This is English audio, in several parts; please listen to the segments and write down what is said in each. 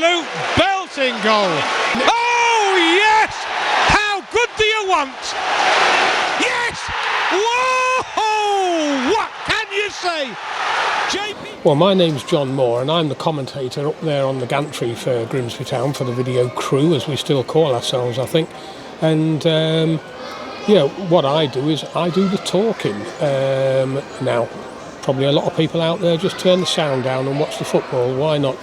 absolute belting goal. Oh yes! How good do you want? Yes! Whoa! What can you say? JP. Well, my name's John Moore and I'm the commentator up there on the Gantry for Grimsby Town, for the video crew, as we still call ourselves, I think. And what I do is I do the talking. Now, probably a lot of people out there just turn the sound down and watch the football. Why not?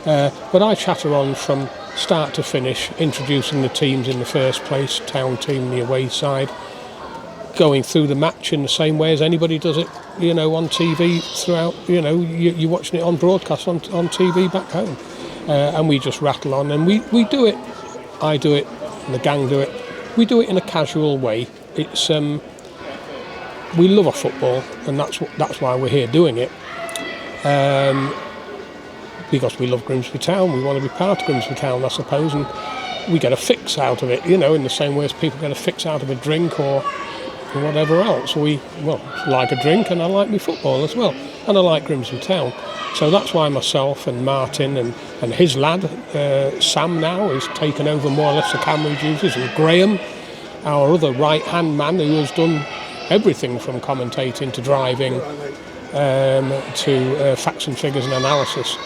But I chatter on from start to finish, introducing the teams in the first place, town team, the away side, going through the match in the same way as anybody does it, on TV throughout, you're watching it on broadcast on TV back home. And we just rattle on and we do it. I do it, and the gang do it. We do it in a casual way. It's we love our football, and that's why we're here doing it. Because we love Grimsby Town, we want to be part of Grimsby Town, I suppose, and we get a fix out of it, in the same way as people get a fix out of a drink or whatever else. We like a drink, and I like my football as well, and I like Grimsby Town. So that's why myself and Martin and his lad, Sam now, has taken over more or less the camera duties, and Graham, our other right-hand man, who has done everything from commentating to driving to facts and figures and analysis.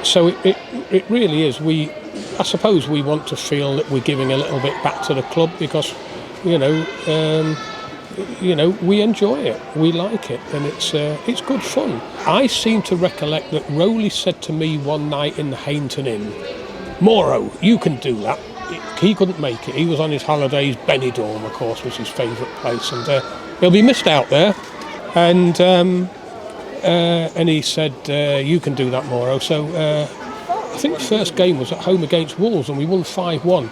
So it really is. I suppose we want to feel that we're giving a little bit back to the club because, we enjoy it, we like it, and it's good fun. I seem to recollect that Rowley said to me one night in the Hainton Inn, "Moro, you can do that." He couldn't make it. He was on his holidays. Benidorm, of course, was his favourite place, and he'll be missed out there. And he said, "You can do that, Moro." So I think the first game was at home against Wolves, and we won 5-1.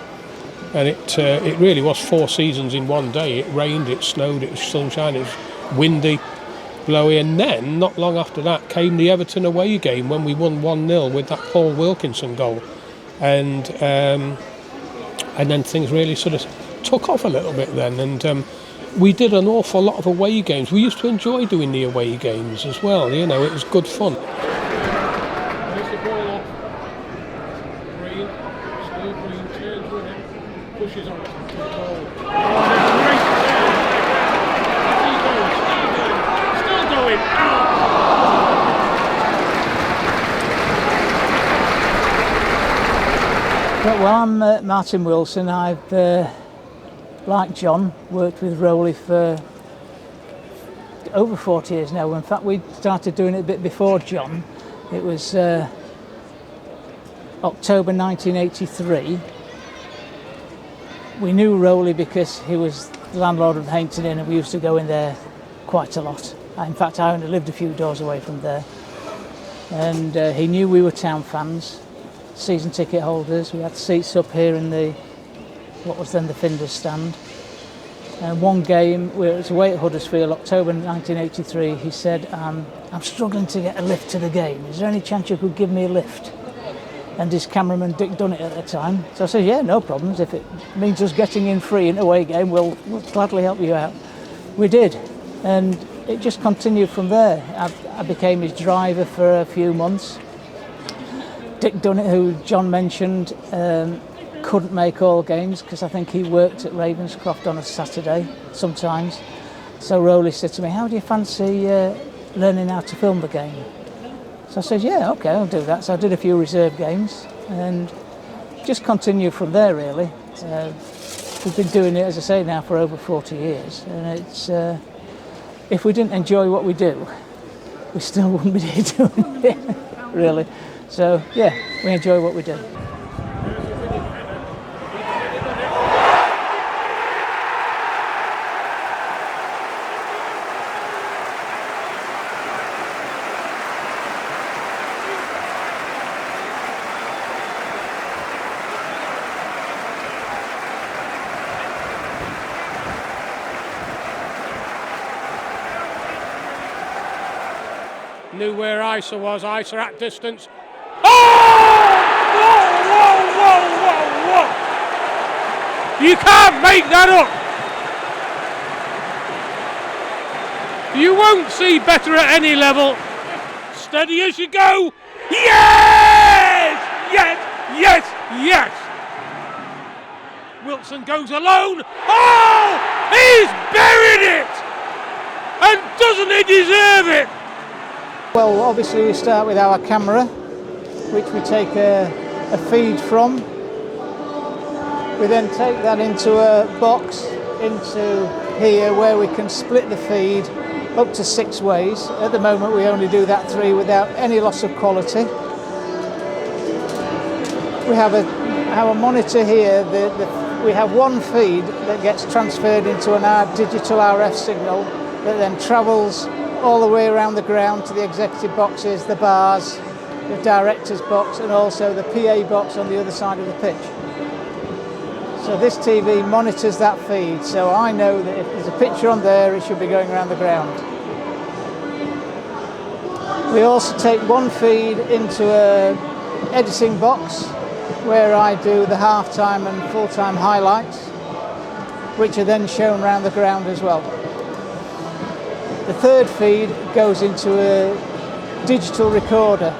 And it really was 4 seasons in one day. It rained, it snowed, it was sunshine, it was windy, blowy. And then, not long after that, came the Everton away game when we won 1-0 with that Paul Wilkinson goal. And then things really sort of took off a little bit then. And we did an awful lot of away games. We used to enjoy doing the away games as well. It was good fun. There's the ball off. Green, still Green, turns with him, pushes on to the goal. Still going. Well, I'm Martin Wilson. I've, like John, worked with Rowley for over 40 years now. In fact, we started doing it a bit before John. It was October 1983. We knew Rowley because he was the landlord of the Hainton Inn, and we used to go in there quite a lot. In fact, I only lived a few doors away from there. And he knew we were town fans, season ticket holders. We had seats up here in what was then the Finders stand. And one game, it was away at Huddersfield, October 1983, he said, "I'm struggling to get a lift to the game. Is there any chance you could give me a lift?" And his cameraman Dick done it at the time. So I said, "Yeah, no problems. If it means us getting in free in an away game, we'll gladly help you out." We did. And it just continued from there. I became his driver for a few months. Dick Dunnett, who John mentioned, couldn't make all games because I think he worked at Ravenscroft on a Saturday sometimes. So Rowley said to me, "How do you fancy learning how to film the game?" So I said, "Yeah, okay, I'll do that." So I did a few reserve games and just continued from there, really. We've been doing it, as I say, now for over 40 years. And it's if we didn't enjoy what we do, we still wouldn't be here doing it, really. So, yeah, we enjoy what we do. Knew where Isa was, Isa at distance. Oh! Whoa! You can't make that up! You won't see better at any level. Steady as you go. Yes! yes, yes, yes! Wilson goes alone. Oh, he's buried it! And doesn't he deserve it? Well, obviously we start with our camera, which we take a feed from. We then take that into a box, into here, where we can split the feed up to 6 ways. At the moment we only do that 3 without any loss of quality. We have our monitor here, we have one feed that gets transferred into an digital RF signal that then travels all the way around the ground to the executive boxes, the bars, the director's box, and also the PA box on the other side of the pitch. So this TV monitors that feed, so I know that if there's a picture on there, it should be going around the ground. We also take one feed into an editing box where I do the half-time and full-time highlights, which are then shown around the ground as well. The third feed goes into a digital recorder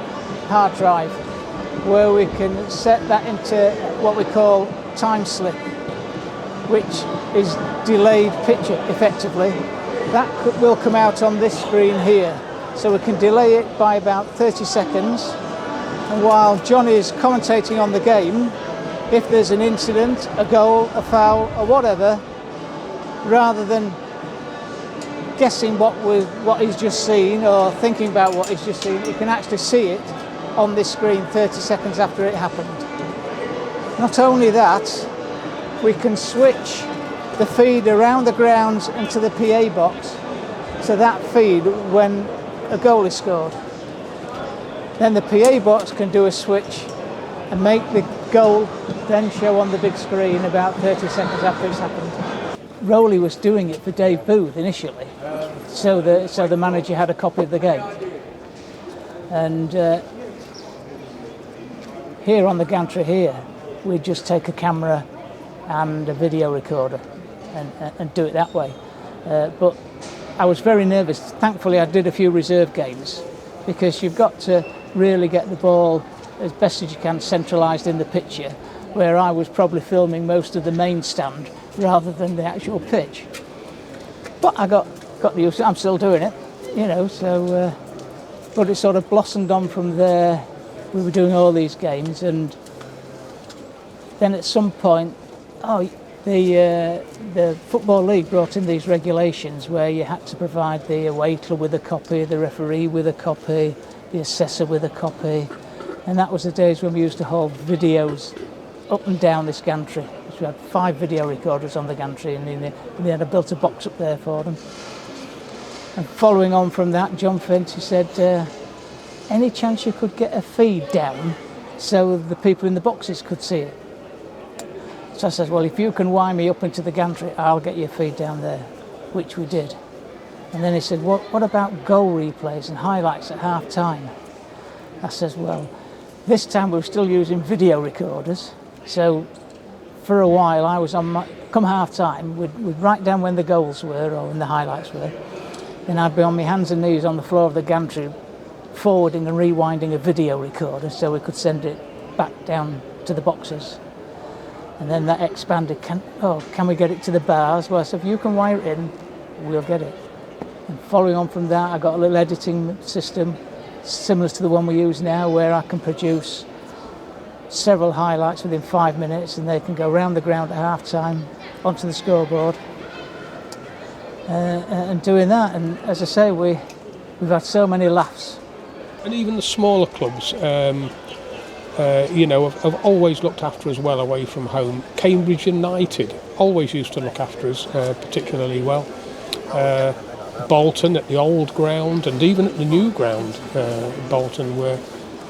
hard drive, where we can set that into what we call time slip, which is delayed picture effectively. That will come out on this screen here, so we can delay it by about 30 seconds, and while John is commentating on the game, if there's an incident, a goal, a foul or whatever, rather than guessing what he's just seen or thinking about what he's just seen, you can actually see it on this screen 30 seconds after it happened. Not only that, we can switch the feed around the grounds into the PA box to that feed when a goal is scored. Then the PA box can do a switch and make the goal then show on the big screen about 30 seconds after it's happened. Rowley was doing it for Dave Booth initially, so the manager had a copy of the game. And here on the Gantry here, we just take a camera and a video recorder and do it that way. But I was very nervous. Thankfully I did a few reserve games, because you've got to really get the ball as best as you can centralised in the picture, where I was probably filming most of the main stand rather than the actual pitch. But I got used to it. I'm still doing it, you know, so but it sort of blossomed on from there. We were doing all these games, and then at some point, the Football League brought in these regulations where you had to provide the away club with a copy, the referee with a copy, the assessor with a copy, and that was the days when we used to hold videos up and down this gantry. So we had 5 video recorders on the gantry, and they had built a box up there for them. And following on from that, John Finch said, any chance you could get a feed down so the people in the boxes could see it? So I said, well, if you can wind me up into the gantry, I'll get you a feed down there, which we did. And then he said, what about goal replays and highlights at half time? I says, well, this time we were still using video recorders, so for a while I was on come half time, we'd write down when the goals were or when the highlights were, then I'd be on my hands and knees on the floor of the gantry forwarding and rewinding a video recorder so we could send it back down to the boxes. And then that expanded, can we get it to the bars? Well, I said, if you can wire it in, we'll get it. And following on from that, I got a little editing system similar to the one we use now, where I can produce several highlights within 5 minutes, and they can go round the ground at half time onto the scoreboard. And doing that, and as I say, we've had so many laughs. And even the smaller clubs, have always looked after us well away from home. Cambridge United always used to look after us particularly well. Bolton at the old ground, and even at the new ground, Bolton were,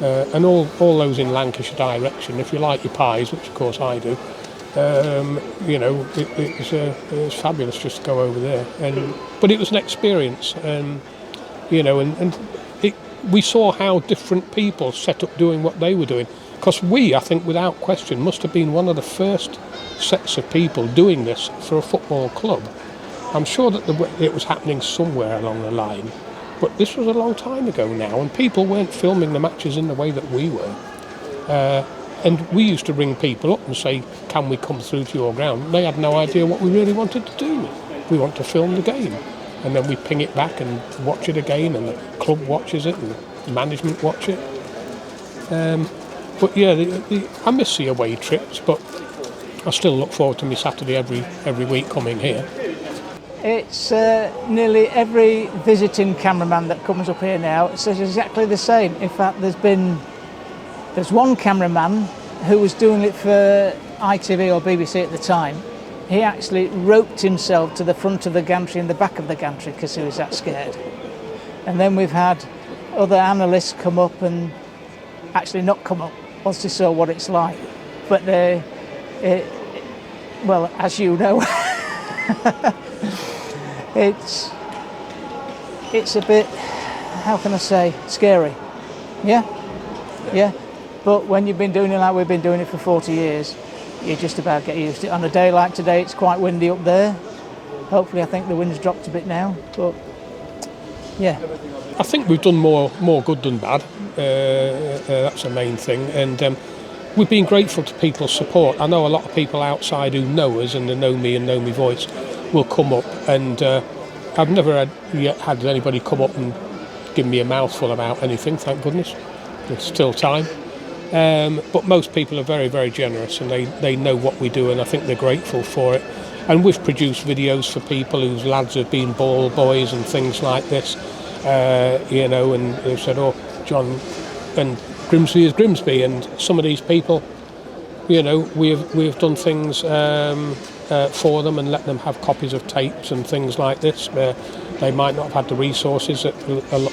and all those in Lancashire direction. If you like your pies, which of course I do, it was fabulous just to go over there. But it was an experience, we saw how different people set up doing what they were doing. Because we, I think, without question, must have been one of the first sets of people doing this for a football club. I'm sure that it was happening somewhere along the line, but this was a long time ago now, and people weren't filming the matches in the way that we were. And we used to ring people up and say, can we come through to your ground? They had no idea what we really wanted to do. We want to film the game. And then we ping it back and watch it again, and the club watches it, and management watch it. But yeah, I miss the away trips, but I still look forward to my Saturday every week coming here. It's nearly every visiting cameraman that comes up here now says exactly the same. In fact, there's one cameraman who was doing it for ITV or BBC at the time. He actually roped himself to the front of the gantry and the back of the gantry because he was that scared. And then we've had other analysts come up and actually not come up once they saw what it's like. But well, as you know, it's a bit, how can I say, scary. Yeah. But when you've been doing it like we've been doing it for 40 years, you just about get used to it. On a day like today, it's quite windy up there. Hopefully, I think the wind's dropped a bit now, but yeah. I think we've done more good than bad. That's the main thing. And we've been grateful to people's support. I know a lot of people outside who know us and they know me and know my voice will come up, and I've never yet had anybody come up and give me a mouthful about anything, thank goodness. There's still time. But most people are very, very generous, and they know what we do, and I think they're grateful for it. And we've produced videos for people whose lads have been ball boys and things like this, and they've said, oh, John, and Grimsby is Grimsby, and some of these people, we've done things for them and let them have copies of tapes and things like this. They might not have had the resources that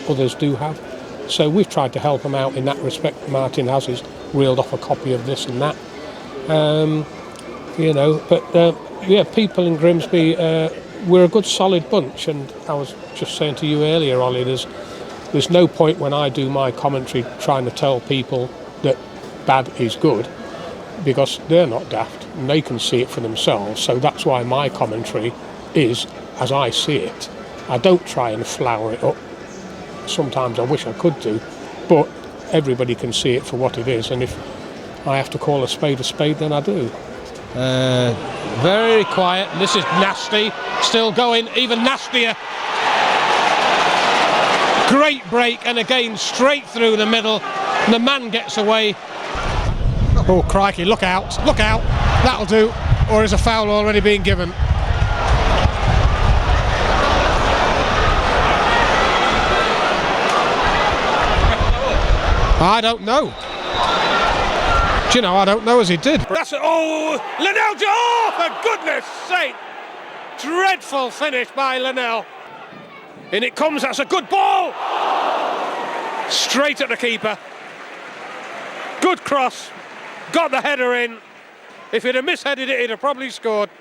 others do have. So we've tried to help them out in that respect. Martin has reeled off a copy of this and that. People in Grimsby, we're a good solid bunch, and I was just saying to you earlier, Ollie, there's no point when I do my commentary trying to tell people that bad is good, because they're not daft and they can see it for themselves. So that's why my commentary is as I see it. I don't try and flower it up. Sometimes I wish I could do, but everybody can see it for what it is, and if I have to call a spade, then I do. Very quiet. This is nasty. Still going, even nastier. Great break, and again straight through the middle. The man gets away. Oh crikey, look out, that'll do. Or is a foul already being given? I don't know. Do you know, I don't know as he did. That's it. Oh, Linnell, oh, for goodness sake. Dreadful finish by Linnell. In it comes, that's a good ball. Straight at the keeper. Good cross. Got the header in. If he'd have misheaded it, he'd have probably scored.